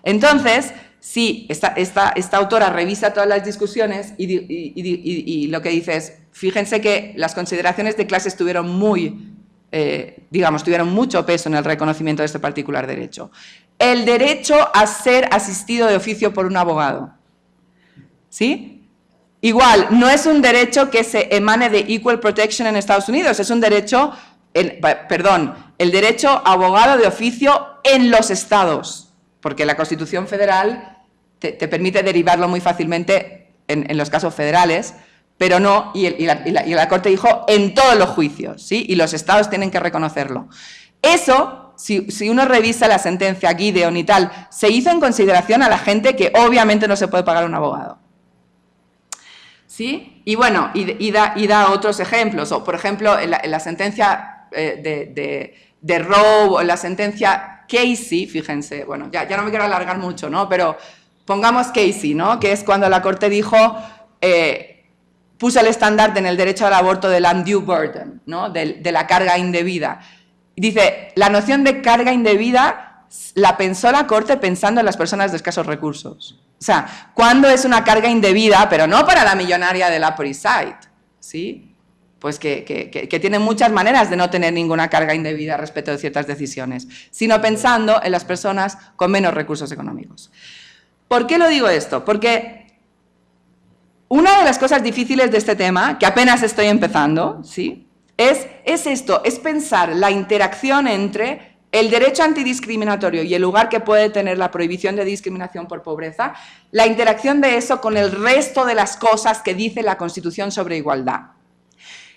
Speaker 2: Entonces, sí, esta autora revisa todas las discusiones y lo que dice es, fíjense que las consideraciones de clase tuvieron mucho peso en el reconocimiento de este particular derecho. El derecho a ser asistido de oficio por un abogado, ¿sí? Igual, no es un derecho que se emane de equal protection en Estados Unidos, es un derecho, el derecho a abogado de oficio en los estados, porque la Constitución Federal te permite derivarlo muy fácilmente en los casos federales, pero no, y la Corte dijo en todos los juicios, ¿sí? Y los estados tienen que reconocerlo. Eso, si uno revisa la sentencia Gideon y tal, se hizo en consideración a la gente que obviamente no se puede pagar un abogado. ¿Sí? Y bueno, y da otros ejemplos, o por ejemplo, en la sentencia de Roe, o en la sentencia Casey, fíjense, bueno, ya no me quiero alargar mucho, ¿no? Pero pongamos Casey, ¿no? Que es cuando la Corte dijo, puso el estándar en el derecho al aborto del undue burden, ¿no? De la carga indebida. Dice, la noción de carga indebida la pensó la Corte pensando en las personas de escasos recursos. O sea, ¿cuándo es una carga indebida? Pero no para la millonaria del Upper East Side, ¿sí? Pues que tiene muchas maneras de no tener ninguna carga indebida respecto de ciertas decisiones, sino pensando en las personas con menos recursos económicos. ¿Por qué lo digo esto? Porque una de las cosas difíciles de este tema, que apenas estoy empezando, ¿sí? Es esto, es pensar la interacción entre el derecho antidiscriminatorio y el lugar que puede tener la prohibición de discriminación por pobreza, la interacción de eso con el resto de las cosas que dice la Constitución sobre igualdad.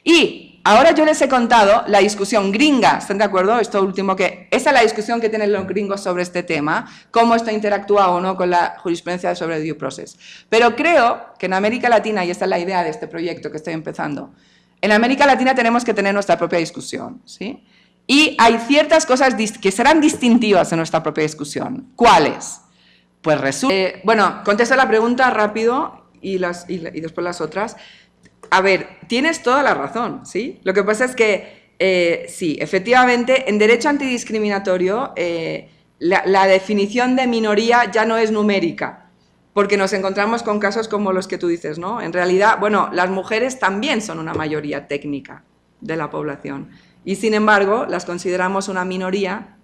Speaker 2: Y ahora yo les he contado la discusión gringa, ¿están de acuerdo? Esa es la discusión que tienen los gringos sobre este tema, cómo esto interactúa o no con la jurisprudencia sobre due process. Pero creo que en América Latina, y esta es la idea de este proyecto que estoy empezando, en América Latina tenemos que tener nuestra propia discusión, ¿sí? Y hay ciertas cosas que serán distintivas en nuestra propia discusión. ¿Cuáles? Pues resulta... bueno, contesto la pregunta rápido y después las otras. A ver, tienes toda la razón, ¿sí? Lo que pasa es que, sí, efectivamente, en derecho antidiscriminatorio la definición de minoría ya no es numérica, porque nos encontramos con casos como los que tú dices, ¿no? En realidad, bueno, las mujeres también son una mayoría técnica de la población y, sin embargo, las consideramos una minoría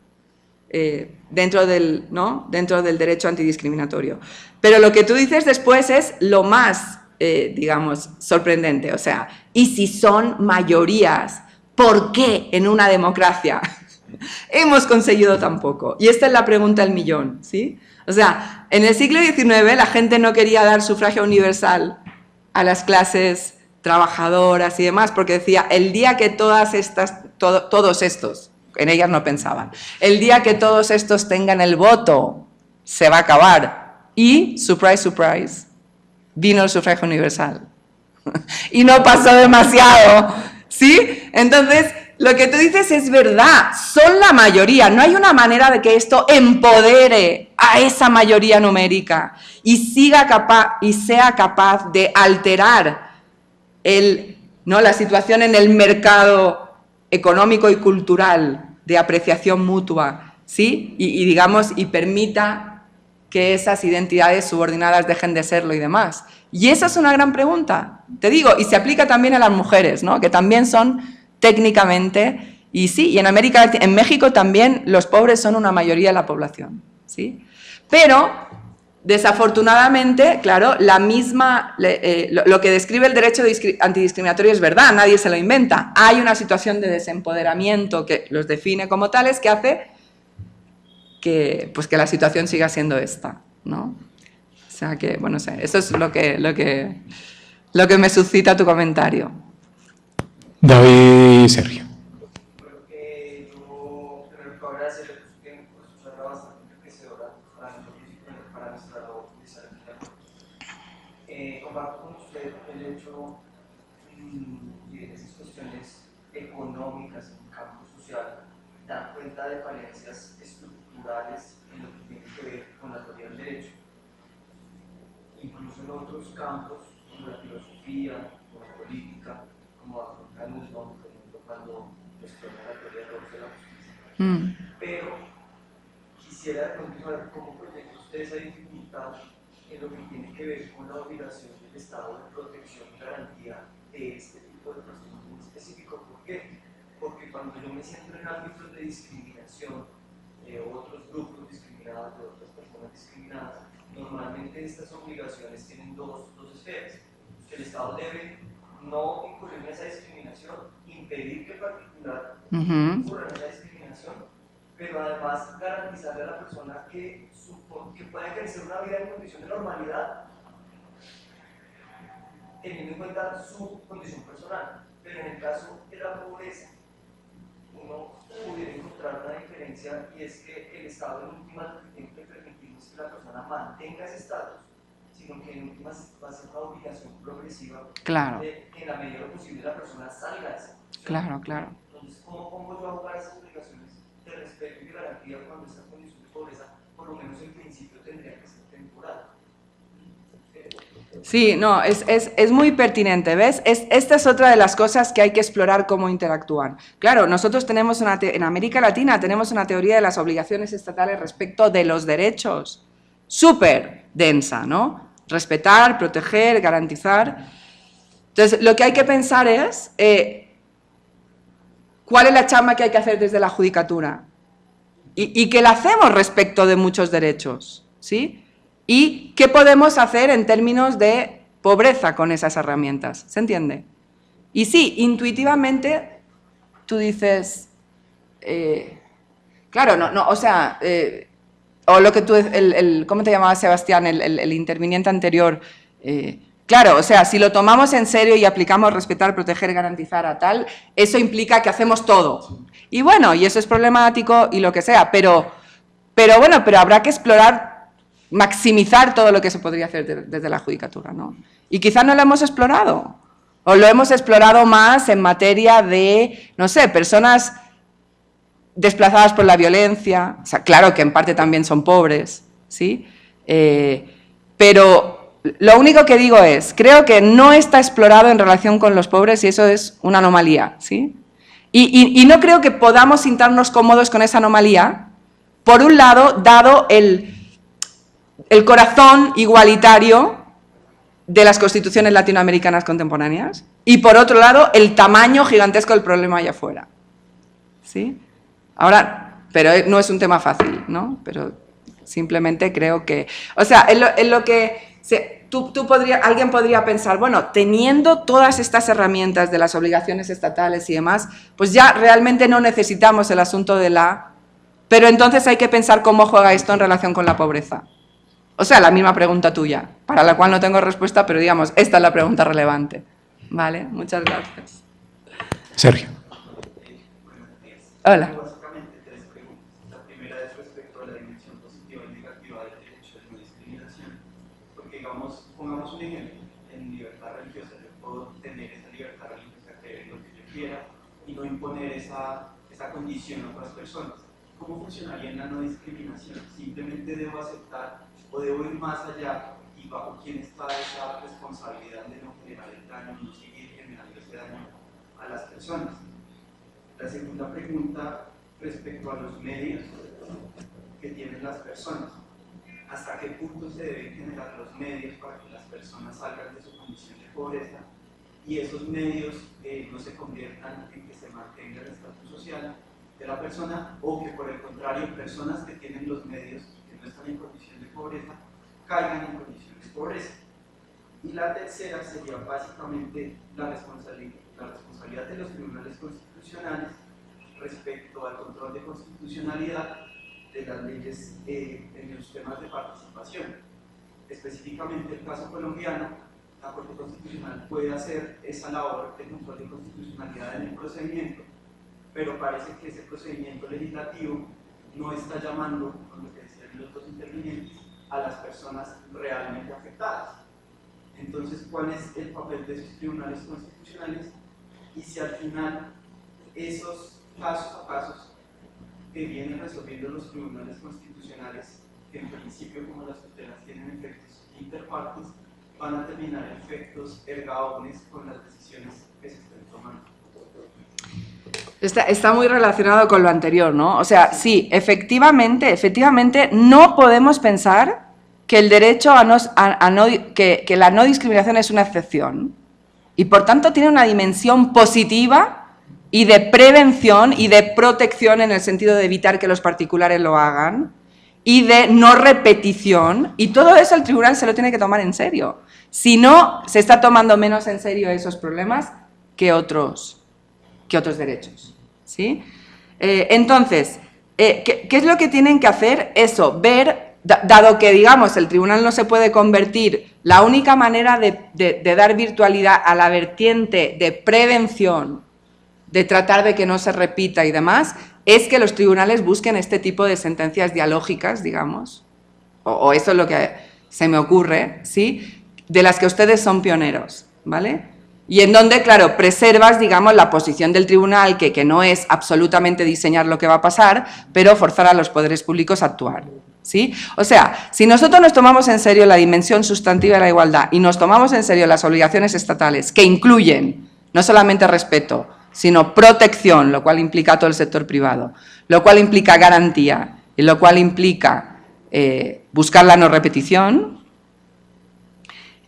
Speaker 2: dentro del, ¿no? dentro del derecho antidiscriminatorio. Pero lo que tú dices después es lo más, digamos, sorprendente. O sea, ¿y si son mayorías? ¿Por qué en una democracia hemos conseguido tan poco? Y esta es la pregunta del millón, ¿sí? O sea, en el siglo XIX la gente no quería dar sufragio universal a las clases trabajadoras y demás, porque decía, el día que todos estos, en ellas no pensaban, el día que todos estos tengan el voto, se va a acabar. Y, surprise, surprise, vino el sufragio universal. Y no pasó demasiado, ¿sí? Entonces, lo que tú dices es verdad, son la mayoría, no hay una manera de que esto empodere a esa mayoría numérica y sea capaz de alterar la situación en el mercado económico y cultural de apreciación mutua, ¿sí? Y permita que esas identidades subordinadas dejen de serlo y demás. Y esa es una gran pregunta, te digo, y se aplica también a las mujeres, ¿no? Que también son técnicamente, y sí, y en México también los pobres son una mayoría de la población, ¿sí? Pero desafortunadamente, claro, lo que describe el derecho antidiscriminatorio es verdad, nadie se lo inventa. Hay una situación de desempoderamiento que los define como tales que hace que la situación siga siendo esta, ¿no? O sea que, bueno, no sé, eso es lo que me suscita tu comentario.
Speaker 1: David y Sergio.
Speaker 3: Creo que yo primero que agradecerle por su tiempo, por su charla bastante enriquecedora para nosotros y para nuestra labor judicial aquí en la Corte. Comparto con usted el hecho de esas cuestiones económicas en el campo social dan cuenta de falencias estructurales en lo que tiene que ver con la teoría del derecho. Incluso en otros campos, como la filosofía, como la política, como africanismo, por ejemplo, cuando explora la teoría de la justicia. Pero quisiera de pronto saber cómo proyecta usted esa dificultad en lo que tiene que ver con la obligación del Estado de protección y garantía de este tipo de personas en específico. ¿Por qué? Porque cuando yo me siento en ámbitos de discriminación de otros grupos discriminados, de otras personas discriminadas, normalmente estas obligaciones tienen dos esferas. El Estado debe no incurrir en esa discriminación, impedir que en particular ocurra esa discriminación, pero además garantizarle a la persona que pueda ejercer una vida en condición de normalidad, teniendo en cuenta su condición personal. Pero en el caso de la pobreza, uno pudiera encontrar una diferencia, y es que el Estado en últimas lo que tiene que permitir es que la persona mantenga ese estatus, sino que en últimas va a ser una obligación progresiva,
Speaker 2: claro,
Speaker 3: de que en la medida de lo posible la persona salga de esa condición.
Speaker 2: Claro, claro.
Speaker 3: Entonces, ¿cómo pongo yo a jugar esas obligaciones de respeto y de garantía cuando esa condición de pobreza, por lo menos en principio, tendría que ser temporal?
Speaker 2: Sí, no, es muy pertinente, ¿ves? Esta es otra de las cosas que hay que explorar cómo interactúan. Claro, nosotros tenemos en América Latina tenemos una teoría de las obligaciones estatales respecto de los derechos súper densa, ¿no? Respetar, proteger, garantizar. Entonces, lo que hay que pensar es cuál es la chamba que hay que hacer desde la judicatura y que la hacemos respecto de muchos derechos, ¿sí? ¿Y qué podemos hacer en términos de pobreza con esas herramientas? ¿Se entiende? Y sí, intuitivamente tú dices, claro, o sea, o lo que tú, ¿cómo te llamabas, Sebastián? El interviniente anterior. Claro, o sea, si lo tomamos en serio y aplicamos respetar, proteger, garantizar a tal, eso implica que hacemos todo. Y bueno, y eso es problemático y lo que sea, pero habrá que explorar, maximizar todo lo que se podría hacer desde la judicatura, ¿no? Y quizás no lo hemos explorado, o lo hemos explorado más en materia de, no sé, personas desplazadas por la violencia, o sea, claro que en parte también son pobres, ¿sí? Pero lo único que digo es, creo que no está explorado en relación con los pobres y eso es una anomalía, ¿sí? Y no creo que podamos sentirnos cómodos con esa anomalía, por un lado, dado el corazón igualitario de las constituciones latinoamericanas contemporáneas y, por otro lado, el tamaño gigantesco del problema allá afuera, ¿sí? Ahora, pero no es un tema fácil, ¿no? Pero simplemente creo que... O sea, en lo que... alguien podría pensar, bueno, teniendo todas estas herramientas de las obligaciones estatales y demás, pues ya realmente no necesitamos el asunto de la... Pero entonces hay que pensar cómo juega esto en relación con la pobreza. O sea, la misma pregunta tuya, para la cual no tengo respuesta, pero digamos, esta es la pregunta relevante. Vale, muchas gracias.
Speaker 1: Sergio.
Speaker 2: Hola.
Speaker 3: Básicamente tres preguntas. La primera es respecto a la dimensión positiva y negativa del derecho de no discriminación. Porque, digamos, pongamos un ejemplo. En libertad religiosa yo puedo tener esa libertad religiosa, creer en lo que yo quiera y no imponer esa condición a otras personas. ¿Cómo funcionaría en la no discriminación? ¿Simplemente debo aceptar o debo ir más allá y bajo quién está esa responsabilidad de no generar el daño, no seguir generando ese daño a las personas? La segunda pregunta respecto a los medios que tienen las personas. ¿Hasta qué punto se deben generar los medios para que las personas salgan de su condición de pobreza y esos medios no se conviertan en que se mantenga el estatus social de la persona, o que por el contrario personas que tienen los medios que no están en condición de pobreza caigan en condiciones de pobreza? Y la tercera sería básicamente la responsabilidad de los tribunales constitucionales respecto al control de constitucionalidad de las leyes en los temas de participación. Específicamente el caso colombiano, la Corte Constitucional puede hacer esa labor de control de constitucionalidad en el procedimiento, pero parece que ese procedimiento legislativo no está llamando, con lo que decían los dos intervinientes, a las personas realmente afectadas. Entonces, ¿cuál es el papel de esos tribunales constitucionales? Y si al final esos casos a casos que vienen resolviendo los tribunales constitucionales, que en principio como las tutelas tienen efectos interpartes, van a terminar en efectos erga omnes con las decisiones que se estén tomando.
Speaker 2: Está muy relacionado con lo anterior, ¿no? O sea, sí, efectivamente no podemos pensar que el derecho que la no discriminación es una excepción y por tanto tiene una dimensión positiva y de prevención y de protección en el sentido de evitar que los particulares lo hagan y de no repetición, y todo eso el tribunal se lo tiene que tomar en serio. Si no, se está tomando menos en serio esos problemas que otros derechos, ¿sí? Entonces, ¿qué es lo que tienen que hacer? Eso, ver, dado que, digamos, el tribunal no se puede convertir, la única manera de dar virtualidad a la vertiente de prevención, de tratar de que no se repita y demás, es que los tribunales busquen este tipo de sentencias dialógicas, digamos, o eso es lo que se me ocurre, ¿sí?, de las que ustedes son pioneros, ¿vale? Y en donde, claro, preservas, digamos, la posición del tribunal, que no es absolutamente diseñar lo que va a pasar, pero forzar a los poderes públicos a actuar, ¿sí? O sea, si nosotros nos tomamos en serio la dimensión sustantiva de la igualdad y nos tomamos en serio las obligaciones estatales, que incluyen no solamente respeto, sino protección, lo cual implica todo el sector privado, lo cual implica garantía y lo cual implica buscar la no repetición,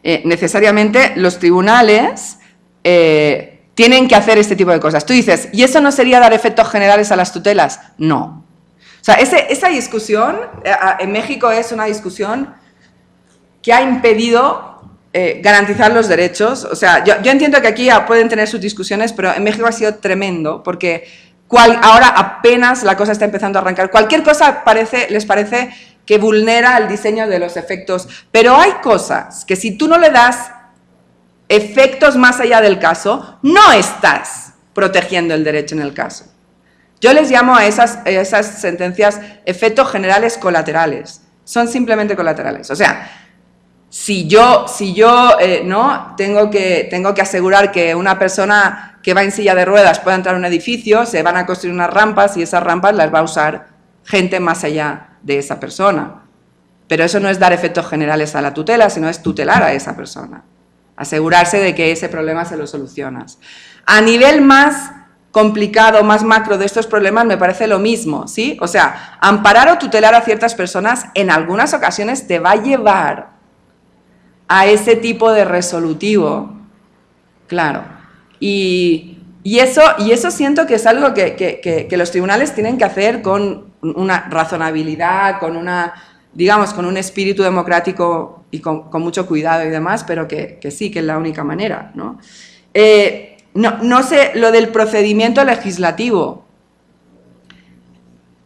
Speaker 2: necesariamente los tribunales tienen que hacer este tipo de cosas. Tú dices, ¿y eso no sería dar efectos generales a las tutelas? No. O sea, esa discusión en México es una discusión que ha impedido garantizar los derechos. O sea, yo entiendo que aquí pueden tener sus discusiones, pero en México ha sido tremendo, porque ahora apenas la cosa está empezando a arrancar. Cualquier cosa les parece que vulnera el diseño de los efectos, pero hay cosas que si tú no le das efectos más allá del caso, no estás protegiendo el derecho en el caso. Yo les llamo a esas sentencias efectos generales colaterales. Son simplemente colaterales. O sea, si yo no tengo que asegurar que una persona que va en silla de ruedas pueda entrar a un edificio, se van a construir unas rampas y esas rampas las va a usar gente más allá de esa persona. Pero eso no es dar efectos generales a la tutela, sino es tutelar a esa persona. Asegurarse de que ese problema se lo solucionas. A nivel más complicado, más macro de estos problemas, me parece lo mismo, ¿sí? O sea, amparar o tutelar a ciertas personas en algunas ocasiones te va a llevar a ese tipo de resolutivo, claro. Y eso siento que es algo que los tribunales tienen que hacer con una razonabilidad, con una, digamos, con un espíritu democrático y con mucho cuidado y demás, pero que sí, que es la única manera, ¿no? No sé, lo del procedimiento legislativo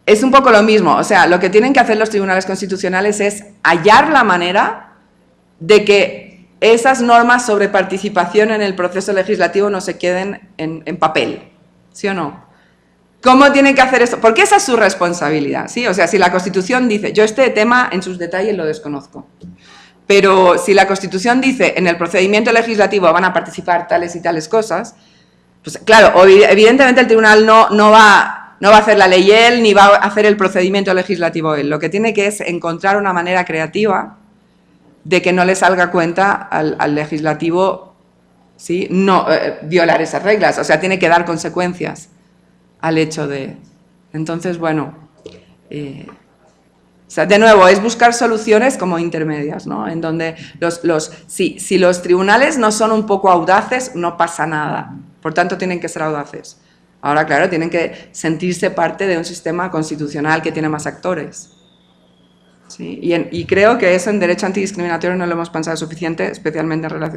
Speaker 2: es un poco lo mismo, o sea, lo que tienen que hacer los tribunales constitucionales es hallar la manera de que esas normas sobre participación en el proceso legislativo no se queden en papel, ¿sí o no? ¿Cómo tienen que hacer esto? Porque esa es su responsabilidad, ¿sí? O sea, si la Constitución dice, yo este tema en sus detalles lo desconozco, pero si la Constitución dice, en el procedimiento legislativo van a participar tales y tales cosas, pues claro, evidentemente el tribunal no va a hacer la ley él, ni va a hacer el procedimiento legislativo él. Lo que tiene que es encontrar una manera creativa de que no le salga cuenta al legislativo, ¿sí? No violar esas reglas, o sea, tiene que dar consecuencias al hecho de... Entonces, bueno, o sea, de nuevo, es buscar soluciones como intermedias, ¿no? En donde si los tribunales no son un poco audaces, no pasa nada, por tanto tienen que ser audaces. Ahora, claro, tienen que sentirse parte de un sistema constitucional que tiene más actores. ¿Sí? Y creo que eso en derecho antidiscriminatorio no lo hemos pensado suficiente, especialmente en relación